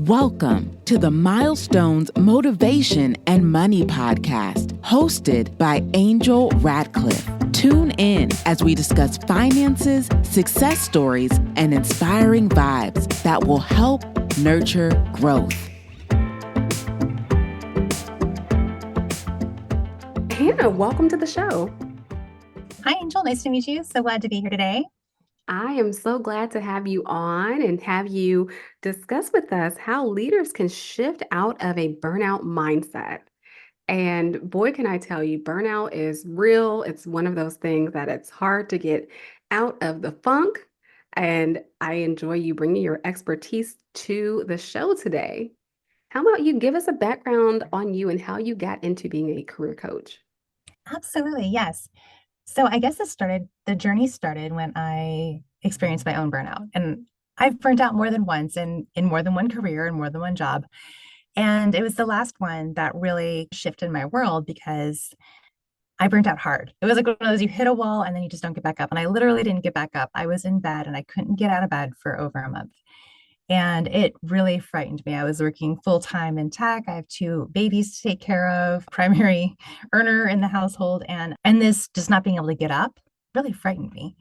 Welcome to the Milestones Motivation and Money podcast, hosted by Angel Radcliffe. Tune in as we discuss finances, success stories, and inspiring vibes that will help nurture growth. Hannah, welcome to the show. Hi, Angel. Nice to meet you. So glad to be here today. I am so glad to have you on and have you discuss with us how leaders can shift out of a burnout mindset. And boy, can I tell you, burnout is real. It's one of those things that it's hard to get out of the funk. And I enjoy you bringing your expertise to the show today. How about you give us a background on you and how you got into being a career coach? Absolutely. Yes. So I guess the journey started when I experienced my own burnout. And I've burnt out more than once in more than one career and more than one job. And it was the last one that really shifted my world because I burnt out hard. It was like one of those, you hit a wall and then you just don't get back up. And I literally didn't get back up. I was in bed and I couldn't get out of bed for over a month. And it really frightened me. I was working full time in tech. I have two babies to take care of, primary earner in the household. And this just not being able to get up really frightened me.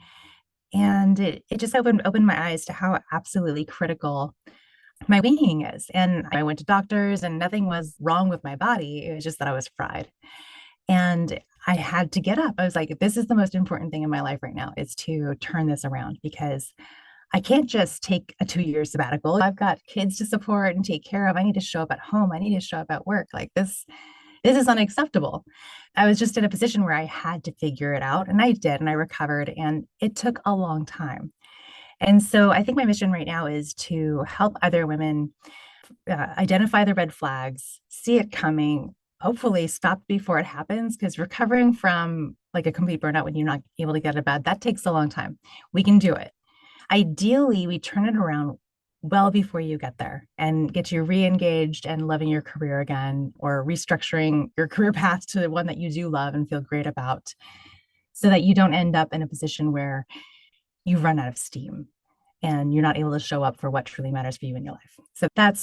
And it just opened my eyes to how absolutely critical my being is. And I went to doctors and nothing was wrong with my body. It was just that I was fried. And I had to get up. I was like, this is the most important thing in my life right now, is to turn this around, because I can't just take a 2-year sabbatical. I've got kids to support and take care of. I need to show up at home. I need to show up at work. Like this is unacceptable. I was just in a position where I had to figure it out, and I did, and I recovered, and it took a long time. And so I think my mission right now is to help other women identify the red flags, see it coming, hopefully stop before it happens, because recovering from like a complete burnout when you're not able to get out of bed, that takes a long time. We can do it. Ideally, we turn it around well before you get there and get you re-engaged and loving your career again, or restructuring your career path to the one that you do love and feel great about, so that you don't end up in a position where you run out of steam and you're not able to show up for what truly matters for you in your life. So that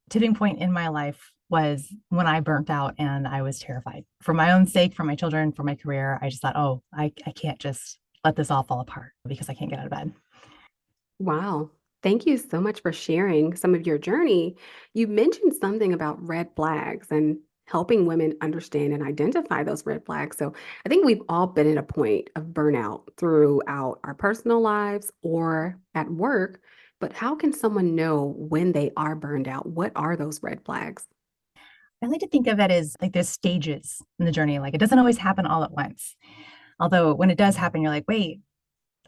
tipping point in my life was when I burnt out and I was terrified for my own sake, for my children, for my career. I just thought, oh, I can't just let this all fall apart because I can't get out of bed. Wow. Thank you so much for sharing some of your journey. You mentioned something about red flags and helping women understand and identify those red flags. So I think we've all been at a point of burnout throughout our personal lives or at work. But how can someone know when they are burned out? What are those red flags? I like to think of it as like there's stages in the journey. Like it doesn't always happen all at once. Although when it does happen, you're like, wait,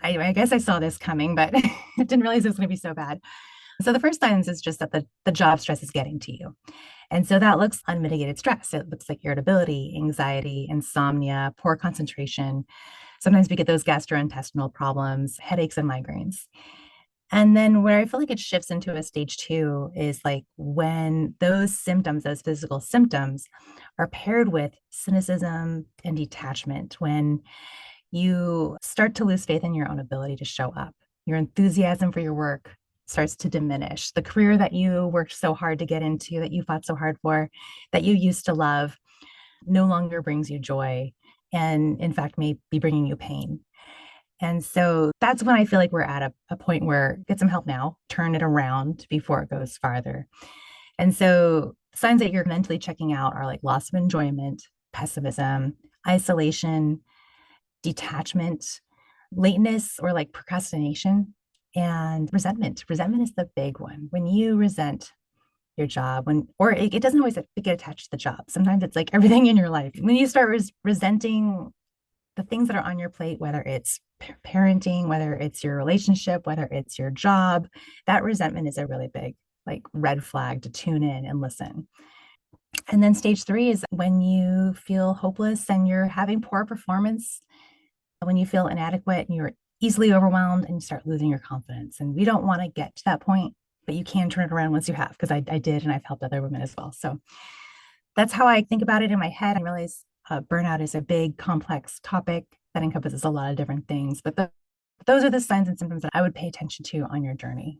I guess I saw this coming, but I didn't realize it was going to be so bad. So the first signs is just that the job stress is getting to you. And so that looks unmitigated stress. It looks like irritability, anxiety, insomnia, poor concentration. Sometimes we get those gastrointestinal problems, headaches, and migraines. And then where I feel like it shifts into a stage 2 is like when those symptoms, those physical symptoms, are paired with cynicism and detachment, when you start to lose faith in your own ability to show up. Your enthusiasm for your work starts to diminish. The career that you worked so hard to get into, that you fought so hard for, that you used to love, no longer brings you joy, and in fact may be bringing you pain. And so that's when I feel like we're at a point where get some help now, turn it around before it goes farther. And so signs that you're mentally checking out are like loss of enjoyment, pessimism, isolation, detachment, lateness or like procrastination, and resentment. Resentment is the big one. When you resent your job, or it doesn't always get attached to the job. Sometimes it's like everything in your life. When you start resenting the things that are on your plate, whether it's parenting, whether it's your relationship, whether it's your job, that resentment is a really big like red flag to tune in and listen. And then stage 3 is when you feel hopeless and you're having poor performance, when you feel inadequate and you're easily overwhelmed and you start losing your confidence. And we don't want to get to that point, but you can turn it around once you have, because I did, and I've helped other women as well. So that's how I think about it in my head. I realize burnout is a big, complex topic that encompasses a lot of different things, but those are the signs and symptoms that I would pay attention to on your journey.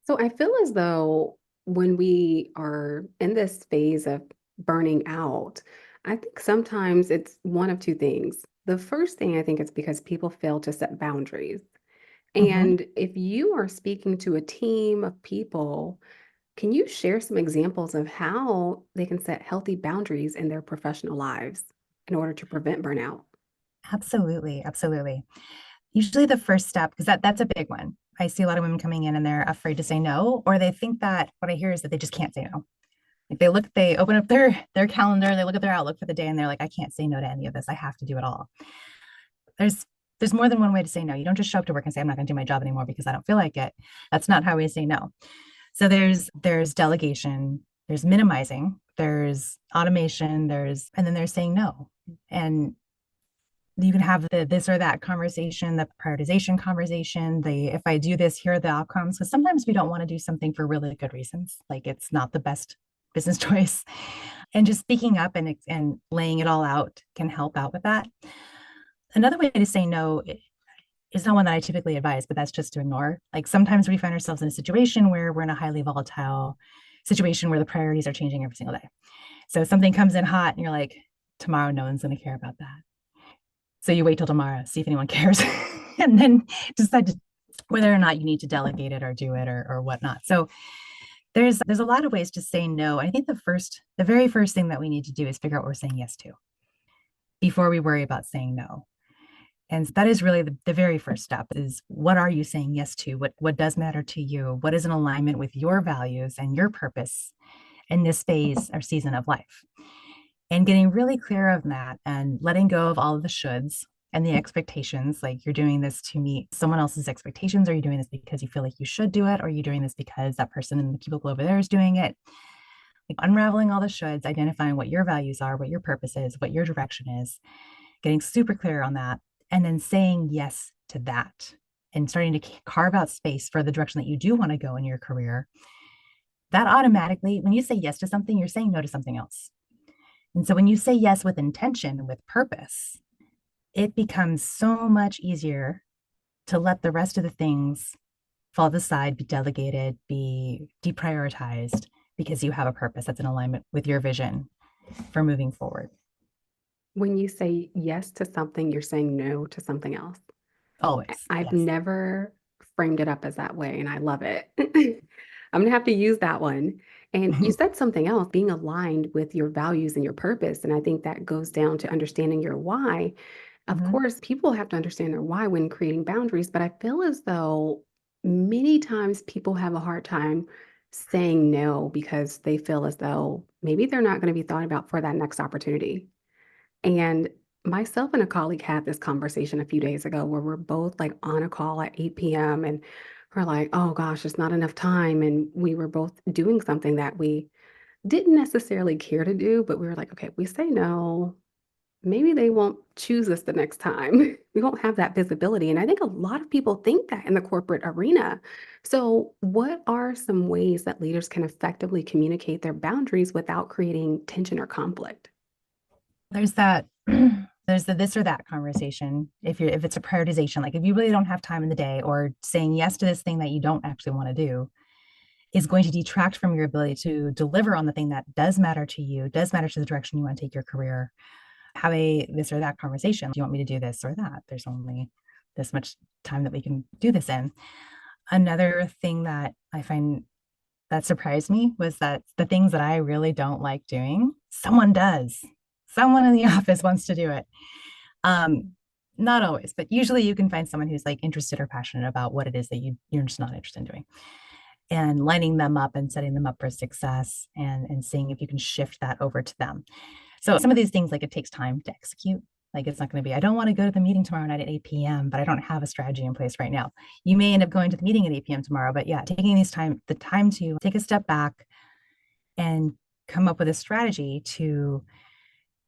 So I feel as though when we are in this phase of burning out, I think sometimes it's one of two things. The first thing I think is because people fail to set boundaries. Mhm. And if you are speaking to a team of people, can you share some examples of how they can set healthy boundaries in their professional lives in order to prevent burnout? Absolutely, absolutely. Usually the first step, because that's a big one. I see a lot of women coming in and they're afraid to say no, or they think that what I hear is that they just can't say no. Like they open up their calendar, they look at their outlook for the day, and they're like, I can't say no to any of this. I have to do it all. There's there's more than one way to say no. You don't just show up to work and say, I'm not going to do my job anymore because I don't feel like it. That's not how we say no. So there's delegation, there's minimizing, there's automation, and then there's saying no. And you can have the this or that conversation, the prioritization conversation, the if I do this, here are the outcomes. Because sometimes we don't want to do something for really good reasons, like it's not the best business choice. And just speaking up and laying it all out can help out with that. Another way to say no is not one that I typically advise, but that's just to ignore. Like sometimes we find ourselves in a situation where we're in a highly volatile situation where the priorities are changing every single day. So something comes in hot and you're like, tomorrow, no one's going to care about that. So you wait till tomorrow, see if anyone cares, and then decide whether or not you need to delegate it or do it or whatnot. So there's a lot of ways to say no. I think the very first thing that we need to do is figure out what we're saying yes to before we worry about saying no. And that is really the very first step is what are you saying yes to? What does matter to you? What is in alignment with your values and your purpose in this phase or season of life? And getting really clear of that and letting go of all of the shoulds and the expectations, like you're doing this to meet someone else's expectations. Are you doing this because you feel like you should do it? Or are you doing this because that person in the cubicle over there is doing it? Like unraveling all the shoulds, identifying what your values are, what your purpose is, what your direction is, getting super clear on that, and then saying yes to that and starting to carve out space for the direction that you do want to go in your career. That automatically, when you say yes to something, you're saying no to something else. And so when you say yes with intention, with purpose, it becomes so much easier to let the rest of the things fall to the side, be delegated, be deprioritized, because you have a purpose that's in alignment with your vision for moving forward. When you say yes to something, you're saying no to something else. Always. I've Yes. never framed it up as that way, and I love it. I'm gonna have to use that one. And you said something else, being aligned with your values and your purpose. And I think that goes down to understanding your why. Of Mhm. course, people have to understand their why when creating boundaries, but I feel as though many times people have a hard time saying no because they feel as though maybe they're not going to be thought about for that next opportunity. And myself and a colleague had this conversation a few days ago where we're both like on a call at 8 p.m. and we're like, oh gosh, it's not enough time. And we were both doing something that we didn't necessarily care to do, but we were like, okay, if we say no, maybe they won't choose us the next time. We won't have that visibility. And I think a lot of people think that in the corporate arena. So, what are some ways that leaders can effectively communicate their boundaries without creating tension or conflict? There's that there's the this or that conversation. If it's a prioritization, like if you really don't have time in the day or saying yes to this thing that you don't actually want to do is going to detract from your ability to deliver on the thing that does matter to you, does matter to the direction you want to take your career. Have a this or that conversation. Do you want me to do this or that? There's only this much time that we can do this in. Another thing that I find that surprised me was that the things that I really don't like doing, someone does. Someone in the office wants to do it. Um, Not always, but usually you can find someone who's like interested or passionate about what it is that you're just not interested in doing and lining them up and setting them up for success and seeing if you can shift that over to them. So some of these things, like it takes time to execute. Like it's not going to be, I don't want to go to the meeting tomorrow night at 8 p.m., but I don't have a strategy in place right now. You may end up going to the meeting at 8 p.m. tomorrow, but yeah, taking the time to take a step back and come up with a strategy to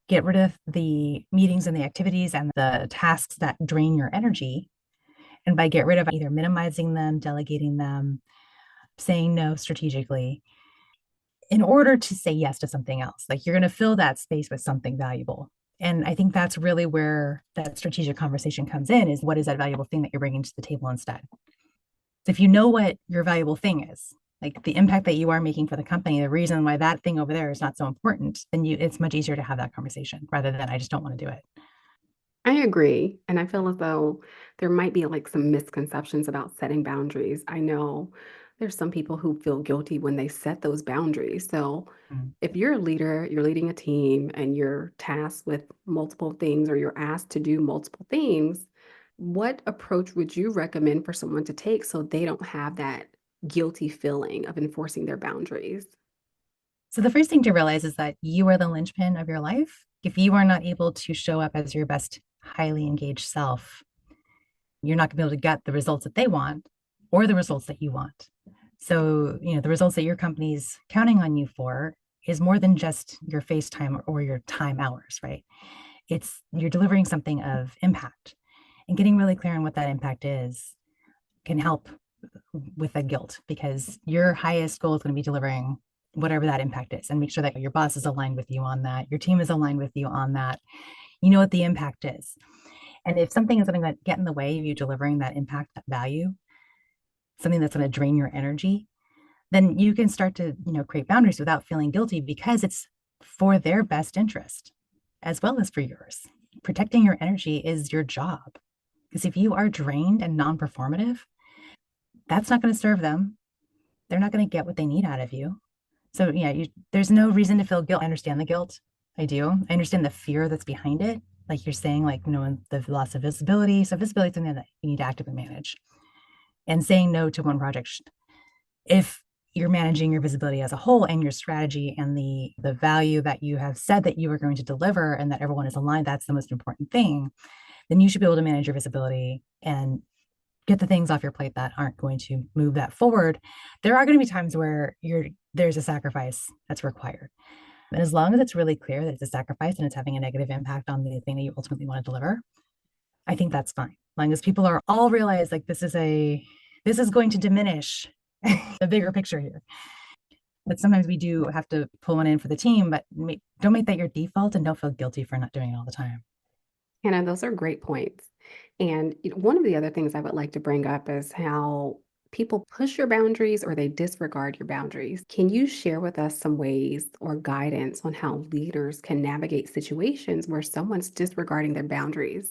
get rid of the meetings and the activities and the tasks that drain your energy. And by get rid of either minimizing them, delegating them, saying no strategically, in order to say yes to something else. Like you're going to fill that space with something valuable. And I think that's really where that strategic conversation comes in is what is that valuable thing that you're bringing to the table instead? So if you know what your valuable thing is, like the impact that you are making for the company, the reason why that thing over there is not so important, then it's much easier to have that conversation rather than I just don't want to do it. I agree. And I feel as though there might be like some misconceptions about setting boundaries. I know there's some people who feel guilty when they set those boundaries. So Mm. if you're a leader, you're leading a team and you're tasked with multiple things or you're asked to do multiple things, what approach would you recommend for someone to take so they don't have that guilty feeling of enforcing their boundaries? So the first thing to realize is that you are the linchpin of your life. If you are not able to show up as your best, highly engaged self, you're not going to be able to get the results that they want or the results that you want. So, the results that your company's counting on you for is more than just your face time or your time hours, right? It's you're delivering something of impact, and getting really clear on what that impact is can help with the guilt, because your highest goal is going to be delivering whatever that impact is, and make sure that your boss is aligned with you on that, your team is aligned with you on that. You know what the impact is. And if something is going to get in the way of you delivering that impact, that value, something that's going to drain your energy, then you can start to, create boundaries without feeling guilty, because it's for their best interest as well as for yours. Protecting your energy is your job. Because if you are drained and non-performative, that's not going to serve them. They're not going to get what they need out of you. So yeah, there's no reason to feel guilt. I understand the guilt. I do. I understand the fear that's behind it. Like you're saying, like, the loss of visibility. So visibility is something that you need to actively manage. And saying no to one project, if you're managing your visibility as a whole and your strategy and the value that you have said that you are going to deliver and that everyone is aligned, that's the most important thing, then you should be able to manage your visibility and get the things off your plate that aren't going to move that forward. There are going to be times where there's a sacrifice that's required. And as long as it's really clear that it's a sacrifice and it's having a negative impact on the thing that you ultimately want to deliver, I think that's fine. As long as people are all realize like this is going to diminish the bigger picture here. But sometimes we do have to pull one in for the team, but don't make that your default, and don't feel guilty for not doing it all the time. Hannah, those are great points. And one of the other things I would like to bring up is how people push your boundaries or they disregard your boundaries. Can you share with us some ways or guidance on how leaders can navigate situations where someone's disregarding their boundaries?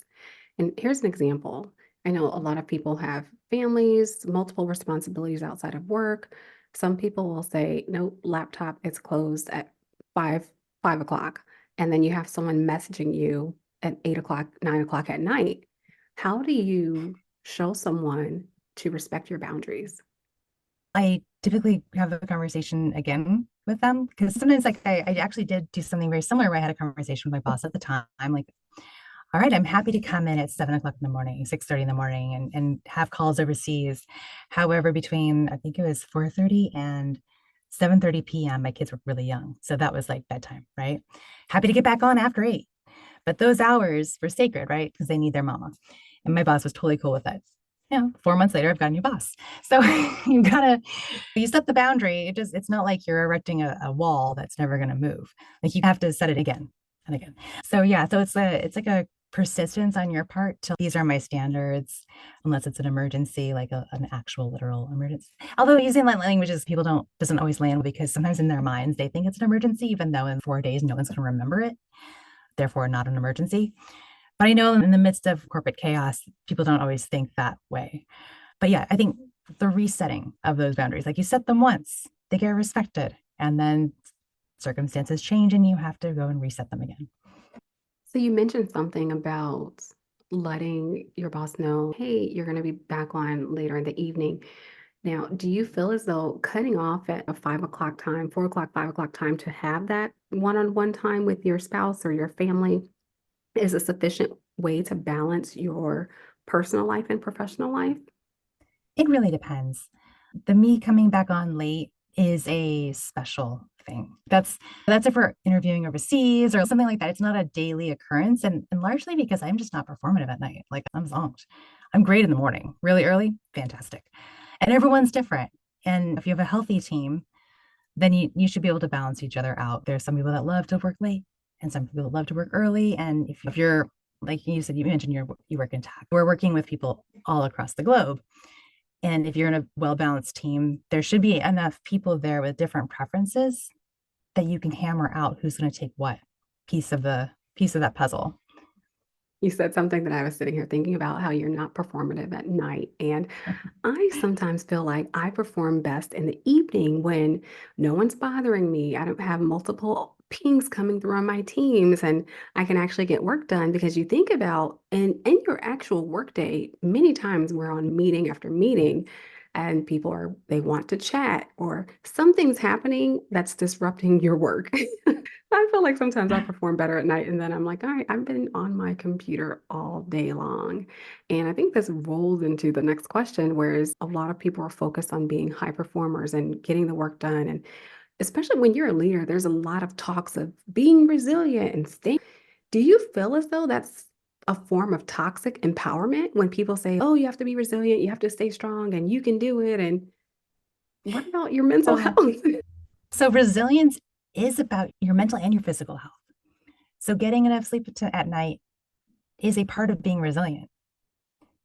And here's an example. I know a lot of people have families, multiple responsibilities outside of work. Some people will say, no, laptop is closed at 5, 5 o'clock. And then you have someone messaging you at 8 o'clock, 9 o'clock at night. How do you show someone to respect your boundaries? I typically have a conversation again with them, because sometimes, like, I actually did do something very similar where I had a conversation with my boss at the time. I'm like, all right, I'm happy to come in at 7 o'clock in the morning, 6:30 in the morning, and have calls overseas. However, between, I think it was 4:30 and 7:30 p.m., my kids were really young. So that was like bedtime, right? Happy to get back on after 8. But those hours were sacred, right? Because they need their mama. And my boss was totally cool with it. 4 months later, I've got a new boss. So you set the boundary. It's not like you're erecting a wall that's never going to move. Like, you have to set it again and again. So yeah, so it's like a persistence on your part till these are my standards, unless it's an emergency, like an actual literal emergency. Although using that languages, people doesn't always land, because sometimes in their minds they think it's an emergency, even though in 4 days no one's going to remember it, therefore not an emergency. But I know in the midst of corporate chaos, people don't always think that way. But yeah, I think the resetting of those boundaries, like, you set them once, they get respected, and then circumstances change and you have to go and reset them again. So you mentioned something about letting your boss know, hey, you're going to be back on later in the evening. Now, do you feel as though cutting off at a 5 o'clock time, 4 o'clock, 5 o'clock time to have that one-on-one time with your spouse or your family is a sufficient way to balance your personal life and professional life? It really depends. The me coming back on late is a special thing. That's if we're interviewing overseas or something like that. It's not a daily occurrence, and largely because I'm just not performative at night. Like, I'm zonked. I'm great in the morning. Really early, fantastic. And everyone's different. And if you have a healthy team, then you should be able to balance each other out. There's some people that love to work late and some people that love to work early. And if you're, like you said, you mentioned you work in tech. We're working with people all across the globe. And if you're in a well-balanced team, there should be enough people there with different preferences that you can hammer out who's going to take what piece of that puzzle. You said something that I was sitting here thinking about how you're not performative at night. And I sometimes feel like I perform best in the evening when no one's bothering me. I don't have multiple pings coming through on my teams and I can actually get work done because you think about in your actual workday, many times we're on meeting after meeting and they want to chat or something's happening that's disrupting your work. I feel like sometimes I perform better at night and then I'm like, all right, I've been on my computer all day long. And I think this rolls into the next question, whereas a lot of people are focused on being high performers and getting the work done. And especially when you're a leader, there's a lot of talks of being resilient and staying. Do you feel as though that's a form of toxic empowerment when people say, oh, you have to be resilient, you have to stay strong, and you can do it? And what about your mental So, health? so resilience is about your mental and your physical health. So getting enough sleep at night is a part of being resilient.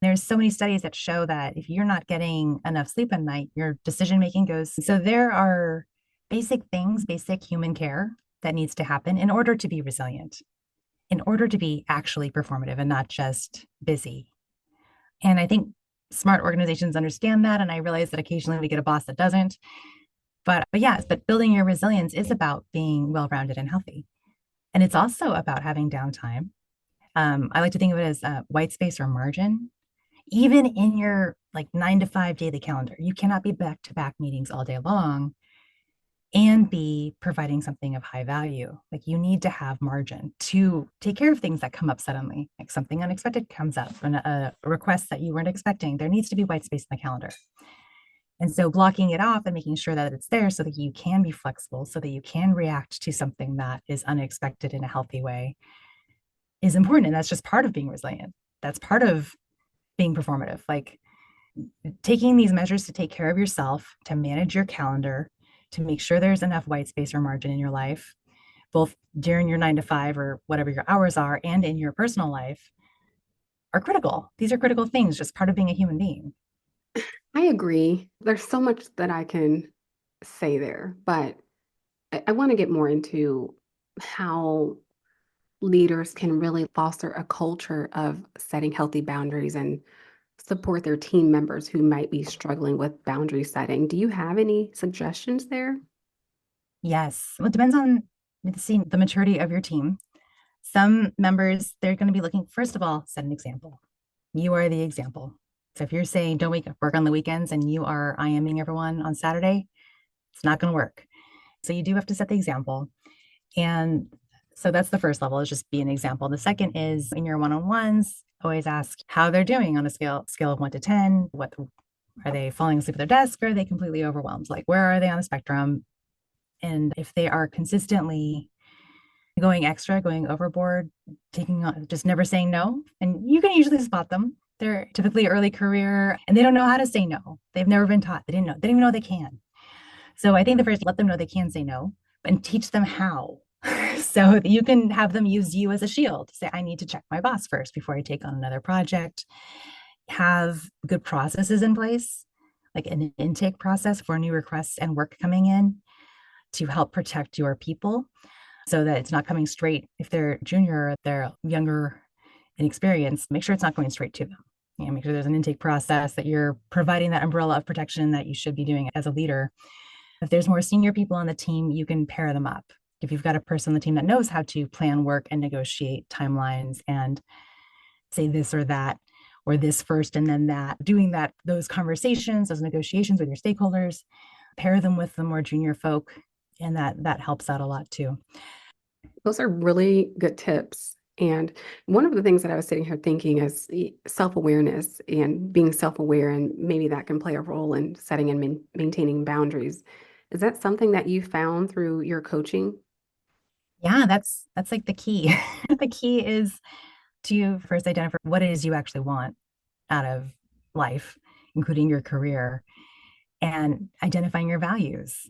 There's so many studies that show that if you're not getting enough sleep at night, your decision making goes. So there are basic things, basic human care that needs to happen in order to be resilient, in order to be actually performative and not just busy. And I think smart organizations understand that. And I realize that occasionally we get a boss that doesn't. But yes, but building your resilience is about being well-rounded and healthy. And it's also about having downtime. I like to think of it as white space or margin. Even in your like 9 to 5 daily calendar, you cannot be back to back meetings all day long and be providing something of high value. Like you need to have margin to take care of things that come up suddenly, like something unexpected comes up and a request that you weren't expecting. There needs to be white space in the calendar. And so blocking it off and making sure that it's there so that you can be flexible, so that you can react to something that is unexpected in a healthy way is important. And that's just part of being resilient. That's part of being performative. Like taking these measures to take care of yourself, to manage your calendar, to make sure there's enough white space or margin in your life, both during your 9 to 5 or whatever your hours are and in your personal life, are critical. These are critical things, just part of being a human being. I agree. There's so much that I can say there, but I want to get more into how leaders can really foster a culture of setting healthy boundaries and support their team members who might be struggling with boundary setting. Do you have any suggestions there? Yes. Well, it depends on the maturity of your team. Some members, they're going to be looking, first of all, set an example. You are the example. So if you're saying don't work on the weekends and you are IMing everyone on Saturday, it's not going to work. So you do have to set the example. And so that's the first level, is just be an example. The second is in your one-on-ones, always ask how they're doing on a scale of 1 to 10. What are they falling asleep at their desk? Or are they completely overwhelmed? Like where are they on the spectrum? And if they are consistently going extra, going overboard, taking on, just never saying no, and you can usually spot them. They're typically early career and they don't know how to say no. They've never been taught. They didn't even know they can. So I think the first, let them know they can say no and teach them how. So you can have them use you as a shield. Say, I need to check my boss first before I take on another project. Have good processes in place, like an intake process for new requests and work coming in to help protect your people so that it's not coming straight. If they're junior or they're younger in experience, make sure it's not going straight to them. Make sure there's an intake process, that you're providing that umbrella of protection that you should be doing as a leader. If there's more senior people on the team, you can pair them up. If you've got a person on the team that knows how to plan work and negotiate timelines and say this or that, or this first and then that, doing those conversations, those negotiations with your stakeholders, pair them with the more junior folk, and that helps out a lot too. Those are really good tips. And one of the things that I was sitting here thinking is self-awareness and being self-aware, and maybe that can play a role in setting and maintaining boundaries. Is that something that you found through your coaching? Yeah, that's like the key. The key is to first identify what it is you actually want out of life, including your career, and identifying your values.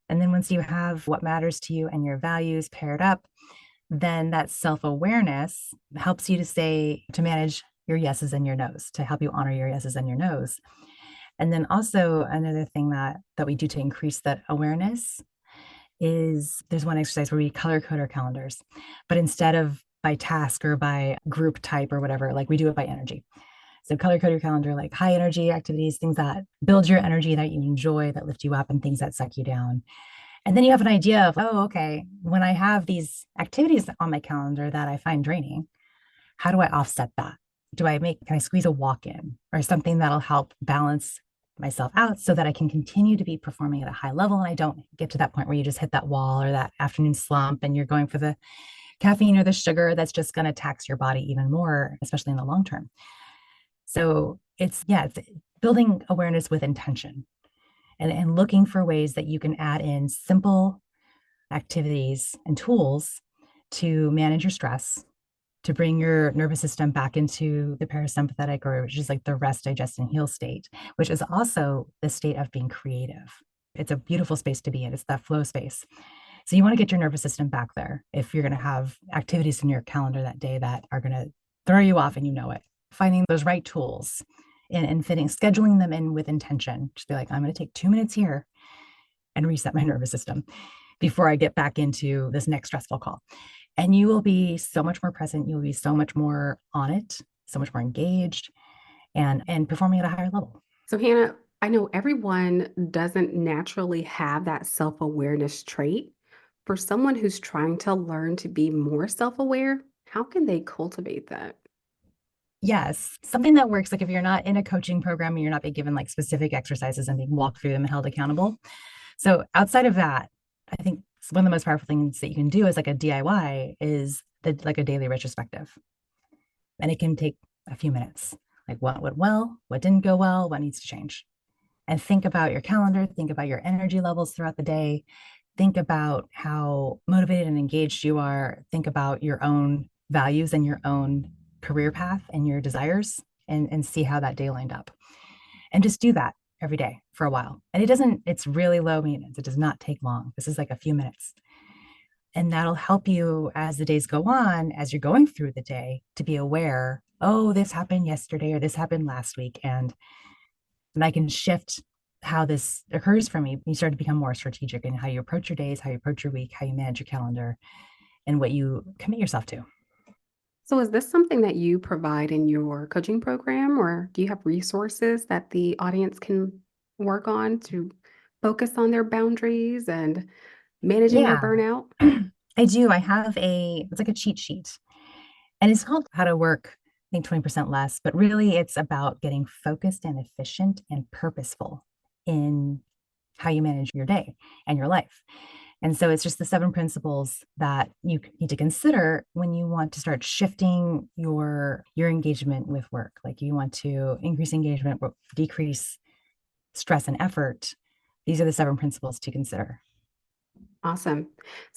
And then once you have what matters to you and your values paired up, then that self-awareness helps you to manage your yeses and your nos, to help you honor your yeses and your nos. And then also another thing that we do to increase that awareness is there's one exercise where we color code our calendars, but instead of by task or by group type or whatever, like we do it by energy. So color code your calendar, like high energy activities, things that build your energy, that you enjoy, that lift you up, and things that suck you down. And then you have an idea of, oh, okay, when I have these activities on my calendar that I find draining, how do I offset that? Can I squeeze a walk in or something that'll help balance myself out so that I can continue to be performing at a high level and I don't get to that point where you just hit that wall or that afternoon slump and you're going for the caffeine or the sugar that's just going to tax your body even more, especially in the long term. So it's building awareness with intention and looking for ways that you can add in simple activities and tools to manage your stress, to bring your nervous system back into the parasympathetic, or which is like the rest, digest, and heal state, which is also the state of being creative. It's a beautiful space to be in. It's that flow space. So you want to get your nervous system back there if you're going to have activities in your calendar that day that are going to throw you off and you know it. Finding those right tools and scheduling them in with intention. Just be like, I'm going to take 2 minutes here and reset my nervous system before I get back into this next stressful call. And you will be so much more present. You'll be so much more on it, so much more engaged and performing at a higher level. So, Hannah, I know everyone doesn't naturally have that self-awareness trait. For someone who's trying to learn to be more self-aware, how can they cultivate that? Yes, something that works. Like if you're not in a coaching program and you're not being given like specific exercises and being walked through them and held accountable. So outside of that, I think one of the most powerful things that you can do as like a DIY is like a daily retrospective. And it can take a few minutes. Like what went well, what didn't go well, what needs to change. And think about your calendar, think about your energy levels throughout the day, think about how motivated and engaged you are, think about your own values and your own career path and your desires and see how that day lined up. And just do that every day for a while. And it's really low maintenance. It does not take long. This is like a few minutes. And that'll help you as the days go on, as you're going through the day, to be aware, oh, this happened yesterday or this happened last week. And I can shift how this occurs for me. You start to become more strategic in how you approach your days, how you approach your week, how you manage your calendar, and what you commit yourself to. So, is this something that you provide in your coaching program, or do you have resources that the audience can work on to focus on their boundaries and managing their Yeah, burnout? I do. It's like a cheat sheet. And it's called How to Work, I think 20% Less, but really it's about getting focused and efficient and purposeful in how you manage your day and your life. And so it's just the 7 principles that you need to consider when you want to start shifting your engagement with work. Like you want to increase engagement, decrease stress and effort. These are the 7 principles to consider. Awesome.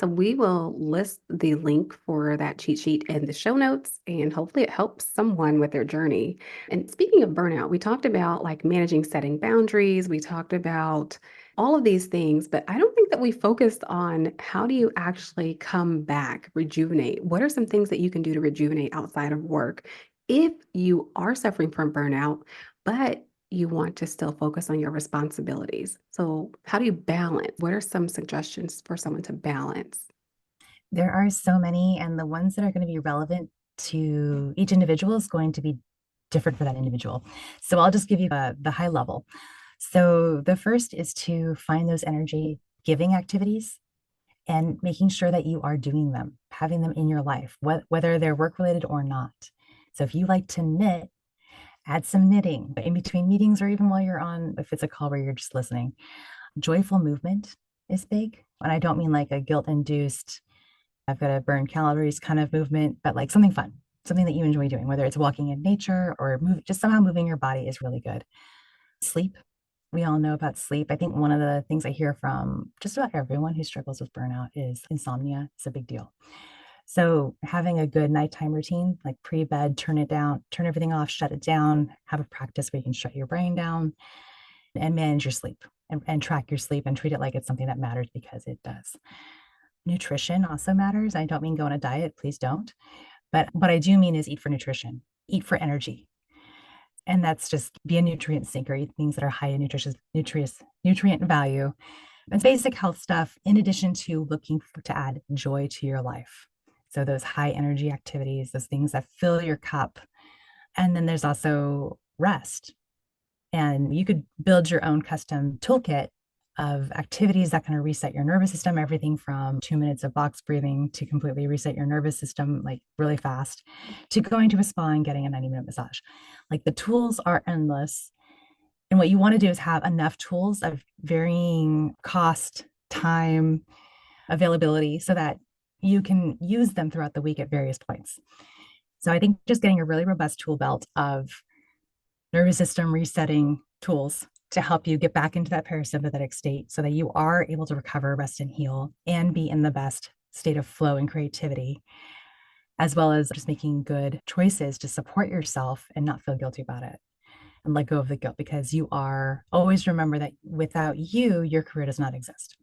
So we will list the link for that cheat sheet in the show notes, and hopefully it helps someone with their journey. And speaking of burnout, we talked about like managing setting boundaries. We talked about all of these things, but I don't think that we focused on how do you actually come back, rejuvenate? What are some things that you can do to rejuvenate outside of work if you are suffering from burnout, but you want to still focus on your responsibilities. So, how do you balance? What are some suggestions for someone to balance? There are so many, and the ones that are going to be relevant to each individual is going to be different for that individual. So I'll just give you the high level. So the first is to find those energy giving activities and making sure that you are doing them, having them in your life, whether they're work related or not. So if you like to knit, add some knitting in between meetings or even while you're on, if it's a call where you're just listening. Joyful movement is big. And I don't mean like a guilt induced, I've got to burn calories kind of movement, but like something fun, something that you enjoy doing, whether it's walking in nature or just somehow moving your body is really good. Sleep. We all know about sleep. I think one of the things I hear from just about everyone who struggles with burnout is insomnia. It's a big deal. So having a good nighttime routine, like pre-bed, turn it down, turn everything off, shut it down, have a practice where you can shut your brain down and manage your sleep and track your sleep and treat it like it's something that matters because it does. Nutrition also matters. I don't mean go on a diet, please don't. But what I do mean is eat for nutrition, eat for energy. And that's just be a nutrient seeker, eat things that are high in nutrient value. It's basic health stuff in addition to to add joy to your life. So those high energy activities, those things that fill your cup. And then there's also rest. And you could build your own custom toolkit of activities that kind of reset your nervous system, everything from 2 minutes of box breathing to completely reset your nervous system, like really fast, to going to a spa and getting a 90-minute massage. Like the tools are endless. And what you want to do is have enough tools of varying cost, time, availability so that you can use them throughout the week at various points. So I think just getting a really robust tool belt of nervous system resetting tools to help you get back into that parasympathetic state so that you are able to recover, rest, and heal and be in the best state of flow and creativity, as well as just making good choices to support yourself and not feel guilty about it and let go of the guilt, because always remember that without you, your career does not exist.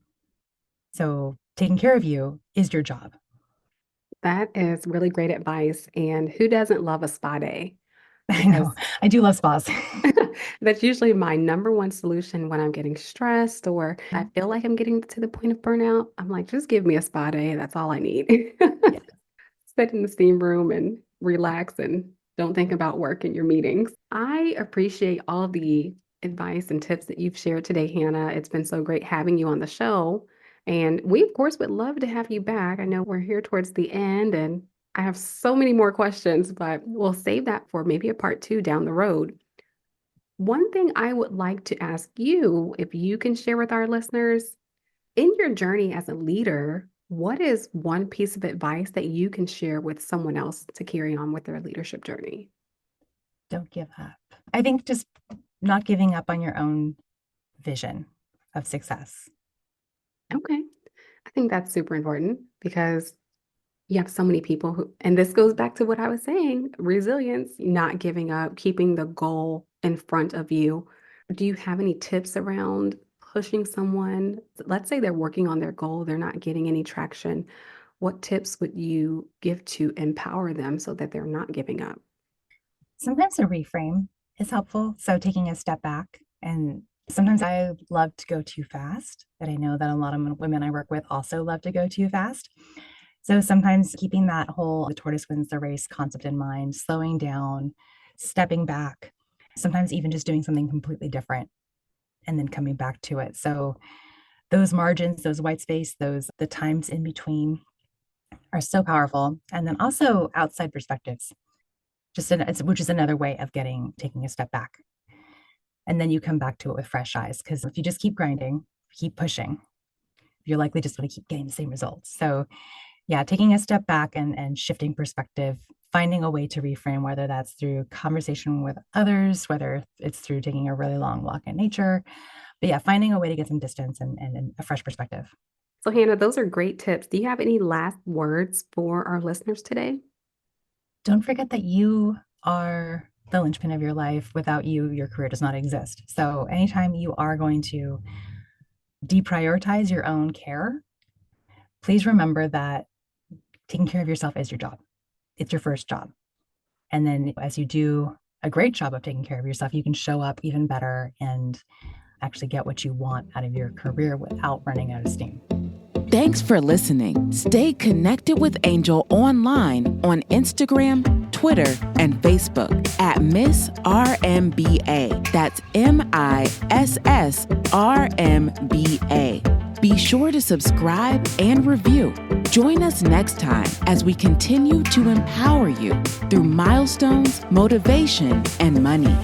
So taking care of you is your job. That is really great advice. And who doesn't love a spa day? I know. I do love spas. That's usually my number one solution when I'm getting stressed or I feel like I'm getting to the point of burnout. I'm like, just give me a spa day. That's all I need. Yes. Sit in the steam room and relax and don't think about work in your meetings. I appreciate all the advice and tips that you've shared today, Hannah. It's been so great having you on the show. And we, of course, would love to have you back. I know we're here towards the end and I have so many more questions, but we'll save that for maybe a part 2 down the road. One thing I would like to ask you, if you can share with our listeners, in your journey as a leader, what is one piece of advice that you can share with someone else to carry on with their leadership journey? Don't give up. I think just not giving up on your own vision of success. Okay. I think that's super important because you have so many people who, and this goes back to what I was saying, resilience, not giving up, keeping the goal in front of you. Do you have any tips around pushing someone? Let's say they're working on their goal, they're not getting any traction. What tips would you give to empower them so that they're not giving up? Sometimes a reframe is helpful. So taking a step back, and sometimes I love to go too fast, but I know that a lot of women I work with also love to go too fast. So sometimes keeping that the tortoise wins the race concept in mind, slowing down, stepping back, sometimes even just doing something completely different and then coming back to it. So those margins, those white space, the times in between are so powerful. And then also outside perspectives, which is another way of taking a step back. And then you come back to it with fresh eyes. Because if you just keep grinding, keep pushing, you're likely just going to keep getting the same results. So yeah, taking a step back and shifting perspective, finding a way to reframe, whether that's through conversation with others, whether it's through taking a really long walk in nature. But yeah, finding a way to get some distance and a fresh perspective. So, Hannah, those are great tips. Do you have any last words for our listeners today? Don't forget that you are the linchpin of your life. Without you, your career does not exist. So anytime you are going to deprioritize your own care, please remember that taking care of yourself is your job. It's your first job. And then as you do a great job of taking care of yourself, you can show up even better and actually get what you want out of your career without running out of steam. Thanks for listening. Stay connected with Angel online on Instagram, Twitter, and Facebook at Miss RMBA. That's MISSRMBA. Be sure to subscribe and review. Join us next time as we continue to empower you through milestones, motivation, and money.